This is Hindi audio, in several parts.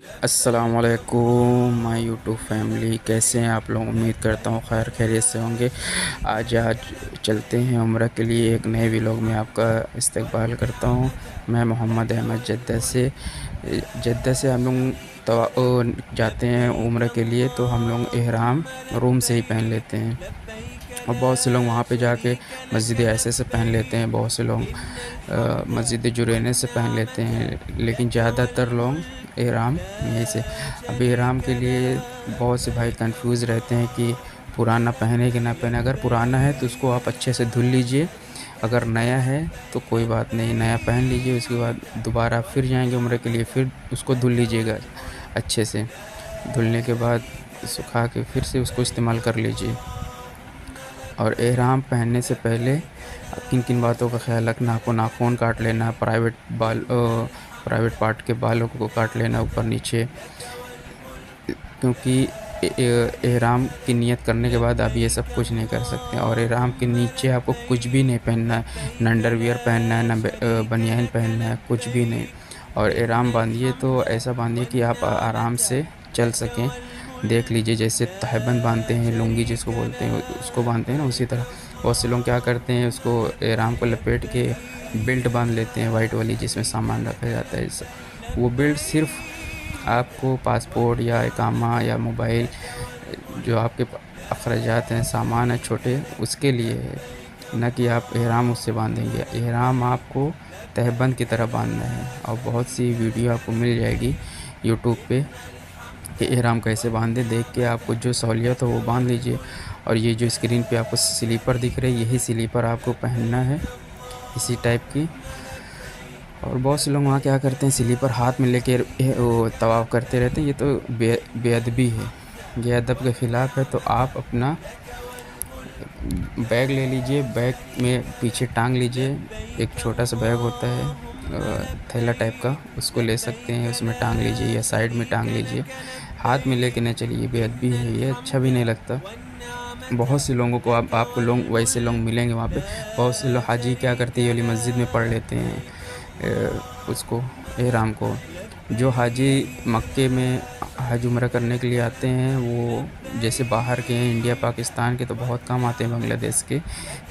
अस्सलामुअलैकुम माय यूट्यूब फैमिली, कैसे हैं आप लोग। उम्मीद करता हूँ खैर खैरियत से होंगे। आज चलते हैं उम्रा के लिए। एक नए व्लॉग में आपका इस्तकबाल करता हूँ। मैं मोहम्मद अहमद जद्दा से हम लोग जाते हैं उम्रा के लिए। तो हम लोग एहराम रूम से ही पहन लेते हैं और बहुत से लोग वहाँ पे जाके मस्जिद ऐसे से पहन लेते हैं। बहुत से लोग मस्जिद जुरैने से पहन लेते हैं, लेकिन ज़्यादातर लोग एहराम यहीं से। अब एहराम के लिए बहुत से भाई कंफ्यूज रहते हैं कि पुराना पहने कि ना पहने। अगर पुराना है तो उसको आप अच्छे से धुल लीजिए, अगर नया है तो कोई बात नहीं, नया पहन लीजिए। उसके बाद दोबारा फिर जाएंगे उम्र के लिए, फिर उसको धुल लीजिएगा अच्छे से। धुलने के बाद सुखा के फिर से उसको इस्तेमाल कर लीजिए। और एहराम पहनने से पहले किन किन बातों का ख्याल रखना, आपको नाखून काट लेना, प्राइवेट पार्ट के बालों को काट लेना ऊपर नीचे, क्योंकि एहराम की नियत करने के बाद आप ये सब कुछ नहीं कर सकते। और एहराम के नीचे आपको कुछ भी नहीं पहनना है, ना अंडरवियर पहनना है, ना बनियान पहनना है, कुछ भी नहीं। और एहराम बांधिए तो ऐसा बांधिए कि आप आराम से चल सकें। देख लीजिए, जैसे तहबंद बांधते हैं, लुंगी जिसको बोलते हैं उसको बांधते हैं ना, उसी तरह बहुत से लोग क्या करते हैं, उसको एहराम को लपेट के बेल्ट बांध लेते हैं वाइट वाली, जिसमें सामान रखा जाता है। वो बेल्ट सिर्फ आपको पासपोर्ट या इकामा या मोबाइल, जो आपके अखराजात हैं, सामान है छोटे, उसके लिए है, न कि आप एहराम उससे बांधेंगे। एहराम आपको तहबंद की तरह बांधना है। और बहुत सी वीडियो आपको मिल जाएगी यूट्यूब पे कि एहराम कैसे बांधे। देख के आपको जो सहूलियत हो वो बांध लीजिए। और ये जो स्क्रीन पे आपको स्लीपर दिख रही है, यही स्लीपर आपको पहनना है, इसी टाइप की। और बहुत से लोग वहाँ क्या करते हैं, स्लीपर हाथ में लेके वो तवाफ़ करते रहते हैं। ये तो बेअदबी है, ये अदब के ख़िलाफ़ है। तो आप अपना बैग ले लीजिए, बैग में पीछे टांग लीजिए। एक छोटा सा बैग होता है थैला टाइप का, उसको ले सकते हैं, उसमें टांग लीजिए या साइड में टांग लीजिए। हाथ में लेके न चलिए, बेअदबी है, ये अच्छा भी नहीं लगता। बहुत से लोगों को आपको लोग वैसे लोग मिलेंगे वहाँ पे। बहुत से लोग हाजी क्या करते हैं, ये वाली मस्जिद में पढ़ लेते हैं उसको, एहराम को। जो हाजी मक्के में हज उम्रा करने के लिए आते हैं, वो जैसे बाहर के हैं, इंडिया पाकिस्तान के तो बहुत कम आते हैं, बांग्लादेश के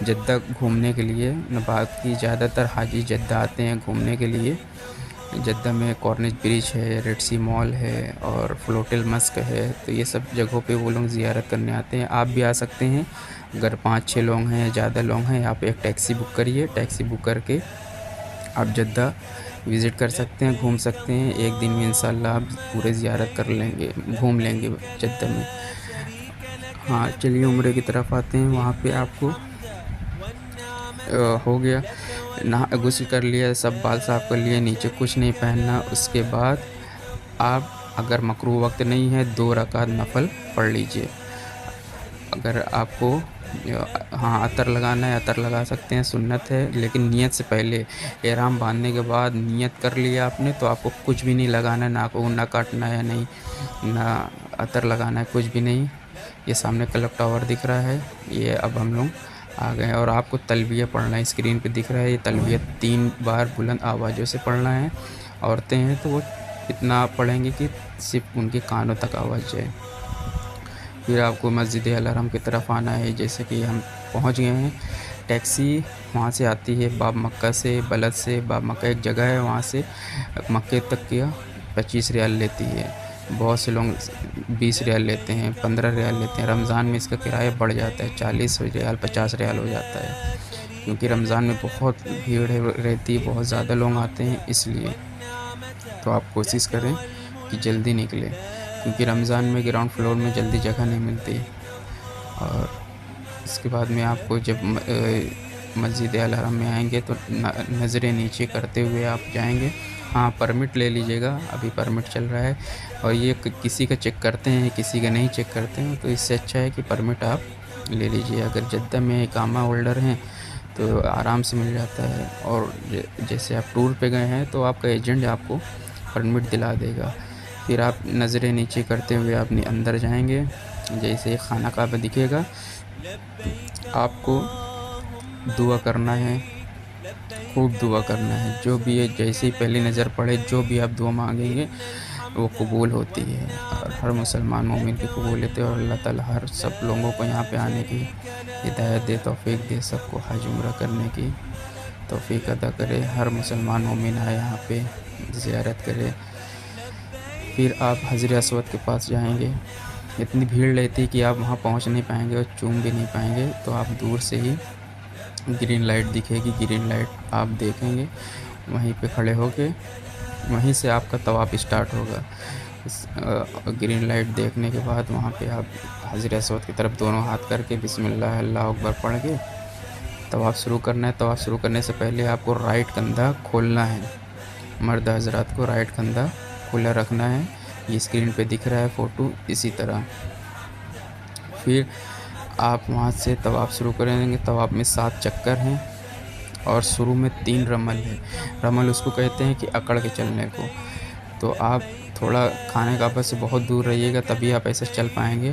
जद्दा घूमने के लिए न। बाकी ज़्यादातर हाजी जद्दा आते हैं घूमने के लिए। जद्दा में कॉर्निश ब्रिज है, रेड सी मॉल है और फ्लोटिल मस्क है। तो ये सब जगहों पे वो लोग ज़ियारत करने आते हैं। आप भी आ सकते हैं, अगर 5-6 लोग हैं, ज़्यादा लोग हैं, आप एक टैक्सी बुक करिए। टैक्सी बुक करके आप जद्दा विज़िट कर सकते हैं, घूम सकते हैं। एक दिन में इंशाल्लाह आप पूरे ज़ियारत कर लेंगे, घूम लेंगे जद्दा में। हाँ, चलिए उम्रे की तरफ आते हैं। वहाँ पे आपको हो गया, नहा गुस्ल कर लिया, सब बाल साफ़ कर लिए, नीचे कुछ नहीं पहनना। उसके बाद आप, अगर मकरूह वक्त नहीं है, 2 रकात नफल पढ़ लीजिए। अगर आपको हाँ अतर लगाना है, अतर लगा सकते हैं, सुन्नत है, लेकिन नियत से पहले। एहराम बांधने के बाद नियत कर लिया आपने तो आपको कुछ भी नहीं लगाना है, नाखून ना काटना है, नहीं ना अतर लगाना है, कुछ भी नहीं। ये सामने क्लॉक टावर दिख रहा है, ये अब हम लोग आ गए। और आपको तलबिया पढ़ना है, स्क्रीन पे दिख रहा है, ये तलबिया 3 बार बुलंद आवाज़ों से पढ़ना है। औरतें हैं तो वो इतना पढ़ेंगे कि सिर्फ उनके कानों तक आवाज़ जाए। फिर आपको मस्जिद अल हरम की तरफ आना है। जैसे कि हम पहुंच गए हैं, टैक्सी वहाँ से आती है बाब मक्का से, बलद से। बाब मक्का एक जगह है, वहाँ से मक्के तक का 25 रियाल लेती है। बहुत से लोग 20 रियाल लेते हैं, 15 रियाल लेते हैं। रमज़ान में इसका किराया बढ़ जाता है, 40 रियाल 50 रियाल हो जाता है, क्योंकि रमज़ान में बहुत भीड़ रहती है, बहुत ज़्यादा लोग आते हैं इसलिए। तो आप कोशिश करें कि जल्दी निकलें, क्योंकि रमज़ान में ग्राउंड फ्लोर में जल्दी जगह नहीं मिलती। और इसके बाद में आपको जब मस्जिद अल हरम में आएंगे तो नज़रें नीचे करते हुए आप जाएंगे। हाँ, परमिट ले लीजिएगा, अभी परमिट चल रहा है। और ये किसी का चेक करते हैं, किसी का नहीं चेक करते हैं, तो इससे अच्छा है कि परमिट आप ले लीजिए। अगर जद्दा में इकामा होल्डर हैं तो आराम से मिल जाता है। और जैसे आप टूर पे गए हैं तो आपका एजेंट आपको परमिट दिला देगा। फिर आप नज़रें नीचे करते हुए अपने अंदर जाएंगे। जैसे खाना काबा दिखेगा, आपको दुआ करना है, खूब दुआ करना है। जो भी है, जैसे ही पहली नज़र पड़े, जो भी आप दुआ मांगेंगे, वो कबूल होती है, और हर मुसलमान मोमिन की कबूल होती है। और अल्लाह ताला हर सब लोगों को यहाँ पे आने की हिदायत दे, तौफीक दे, सबको हज उम्रा करने की तौफीक अदा करे। हर मुसलमान मोमिन आए यहाँ पे ज़ियारत करे। फिर आप हजर असवद के पास जाएंगे। इतनी भीड़ रहती है कि आप वहाँ पहुँच नहीं पाएंगे और चूम भी नहीं पाएंगे, तो आप दूर से ही ग्रीन लाइट दिखेगी, ग्रीन लाइट आप देखेंगे, वहीं पे खड़े होके वहीं से आपका तवाफ़ स्टार्ट होगा। ग्रीन लाइट देखने के बाद वहाँ पे आप हजर असवद की तरफ दोनों हाथ करके बिस्मिल्लाह अल्लाहु अकबर पढ़ के तवाफ़ शुरू करना है। तवाफ़ शुरू करने से पहले आपको राइट कंधा खोलना है। मर्द हजरात को राइट कंधा खुला रखना है। ये स्क्रीन पे दिख रहा है फ़ोटो, इसी तरह। फिर आप वहाँ से तवाफ़ शुरू करेंगे। तवाफ़ में 7 चक्कर हैं और शुरू में 3 रमल है। रमल उसको कहते हैं कि अकड़ के चलने को। तो आप थोड़ा खाने काबा से बहुत दूर रहिएगा, तभी आप ऐसे चल पाएंगे।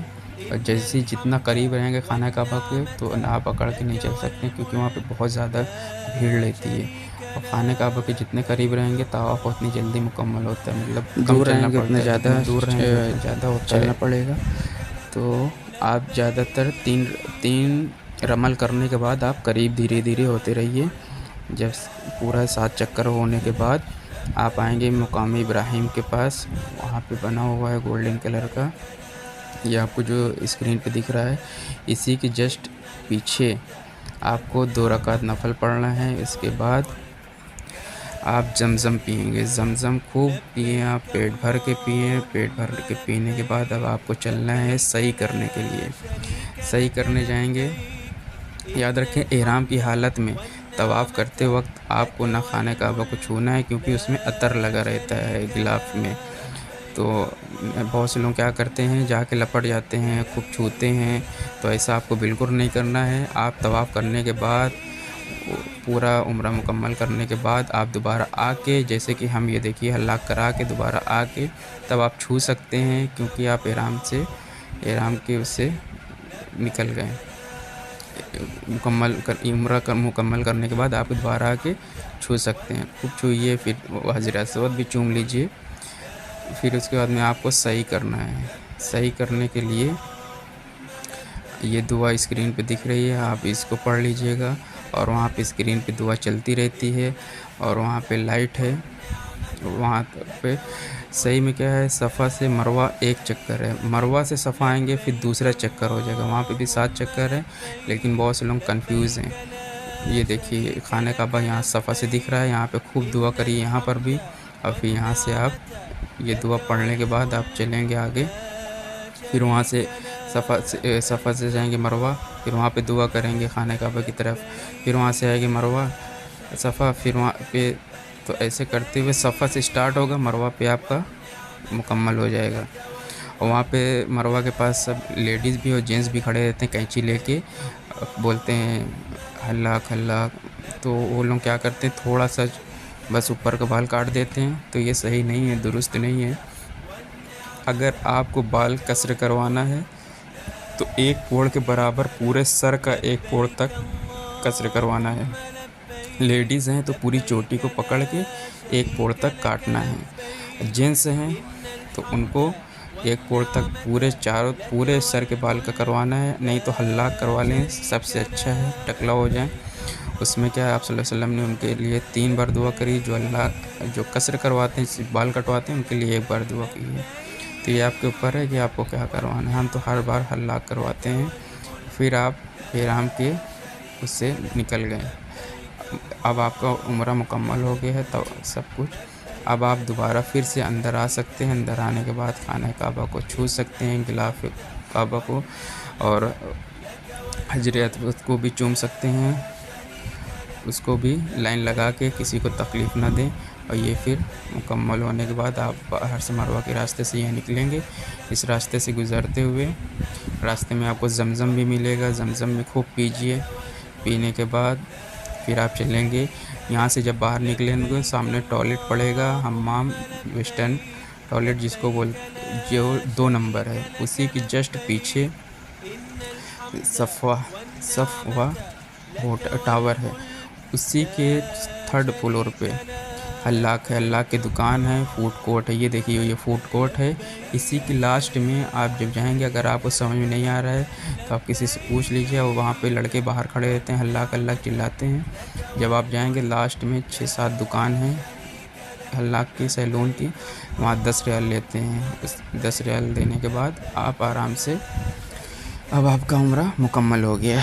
और जैसे जितना करीब रहेंगे खाना काबा के, तो आप अकड़ के नहीं चल सकते, क्योंकि वहाँ पे बहुत ज़्यादा भीड़ रहती है। और खाने काबा के जितने करीब रहेंगे तवाफ़ उतनी जल्दी मुकम्मल होता है, मतलब कम चलना पड़ता है, ज़्यादा दूर रहेंगे ज़्यादा चलना पड़ेगा। तो आप ज़्यादातर तीन रमल करने के बाद आप करीब धीरे धीरे होते रहिए। जब पूरा 7 चक्कर होने के बाद आप आएंगे मुकाम इब्राहिम के पास। वहाँ पे बना हुआ है गोल्डन कलर का, ये आपको जो स्क्रीन पे दिख रहा है, इसी के जस्ट पीछे आपको 2 रकात नफल पढ़ना है। इसके बाद आप जमज़म पिएंगे। जमज़म खूब पिए, आप पेट भर के पिए। पेट भर के पीने के बाद अब आपको चलना है सही करने के लिए। सही करने जाएंगे। याद रखें, एहराम की हालत में तवाफ़ करते वक्त आपको ना खाने काबा को छूना है, क्योंकि उसमें अतर लगा रहता है गिलाफ में। तो बहुत से लोग क्या करते हैं, जाके लपट जाते हैं, खूब छूते हैं। तो ऐसा आपको बिल्कुल नहीं करना है। आप तवाफ़ करने के बाद, पूरा उम्रा मुकम्मल करने के बाद आप दोबारा आके, जैसे कि हम ये देखिए हल्लाक करा के दोबारा आके तब आप छू सकते हैं, क्योंकि आप एहराम के उससे निकल गए। मुकम्मल करने के बाद आप दोबारा आके छू सकते हैं। खूब छूइए, फिर हजर असवद भी चूम लीजिए। फिर उसके बाद में आपको सही करना है। सही करने के लिए ये दुआ स्क्रीन पे दिख रही है, आप इसको पढ़ लीजिएगा। और वहाँ पे स्क्रीन पे दुआ चलती रहती है, और वहाँ पे लाइट है। वहाँ पे सही में क्या है, सफ़ा से मरवा 1 चक्कर है। मरवा से सफ़ा आएंगे फिर दूसरा चक्कर हो जाएगा। वहाँ पे भी 7 चक्कर है, लेकिन बहुत से लोग कंफ्यूज हैं। ये देखिए खाने काबा यहाँ सफ़ा से दिख रहा है, यहाँ पे खूब दुआ करिए यहाँ पर भी। और फिर यहाँ से आप ये दुआ पढ़ने के बाद आप चलेंगे आगे। फिर वहाँ से सफ़ा से जाएंगे मरवा, फिर वहाँ पे दुआ करेंगे खाने काबा की तरफ। फिर वहाँ से आएंगे मरवा, सफ़ा, फिर वहाँ पे, तो ऐसे करते हुए सफ़ा से स्टार्ट होगा, मरवा पे आपका मुकम्मल हो जाएगा। और वहाँ पे मरवा के पास सब लेडीज़ भी और जेंट्स भी खड़े रहते हैं, कैंची लेके बोलते हैं हल्लाक हल्लाक। तो वो लोग क्या करते हैं, थोड़ा सा बस ऊपर का बाल काट देते हैं। तो ये सही नहीं है, दुरुस्त नहीं है। अगर आपको बाल कसर करवाना है तो 1 पोड़ के बराबर पूरे सर का 1 पोड़ तक कसर करवाना है। लेडीज़ हैं तो पूरी चोटी को पकड़ के 1 पोड़ तक काटना है। जेंट्स हैं तो उनको 1 पोड़ तक पूरे सर के बाल का करवाना है। नहीं तो हल्लाक करवा लें, सबसे अच्छा है, टकला हो जाए। उसमें क्या है, आप सल्लल्लाहु अलैहि वसल्लम ने उनके लिए 3 बार दुआ करी। जो कसर करवाते हैं, बाल कटवाते हैं, उनके लिए 1 बार दुआ की है। तो ये आपके ऊपर है कि आपको क्या करवाना है। हम तो हर बार हल्लाक करवाते हैं। फिर आप एहराम के उससे निकल गए। अब आपका उम्रा मुकम्मल हो गया है, तो सब कुछ। अब आप दोबारा फिर से अंदर आ सकते हैं। अंदर आने के बाद खाना काबा को छू सकते हैं, गिलाफ काबा को, और हजर असवद को भी चूम सकते हैं। उसको भी लाइन लगा के, किसी को तकलीफ़ ना दें। और ये फिर मुकम्मल होने के बाद आप बाहर से मरवा के रास्ते से यहाँ निकलेंगे। इस रास्ते से गुज़रते हुए रास्ते में आपको जमज़म भी मिलेगा। जमज़म में खूब पीजिए। पीने के बाद फिर आप चलेंगे। यहाँ से जब बाहर निकलेंगे सामने टॉयलेट पड़ेगा, हम्माम, वेस्टर्न टॉयलेट जिसको जो 2 नंबर है, उसी की जस्ट पीछे सफ़वा टावर है। उसी के 3rd फ्लोर पे हल्लाक है, हल्लाक की दुकान है, फूड कोर्ट है। ये देखिए ये फूड कोर्ट है। इसी की लास्ट में आप जब जाएंगे, अगर आपको समझ में नहीं आ रहा है तो आप किसी से पूछ लीजिए। और वहाँ पे लड़के बाहर खड़े रहते हैं, हल्लाक हल्लाक चिल्लाते हैं। जब आप जाएंगे लास्ट में 6-7 दुकान है हल्लाक की, सैलून की, वहाँ 10 रियाल लेते हैं। उस 10 रियाल देने के बाद आप आराम से, अब आपका उम्रा मुकम्मल हो गया।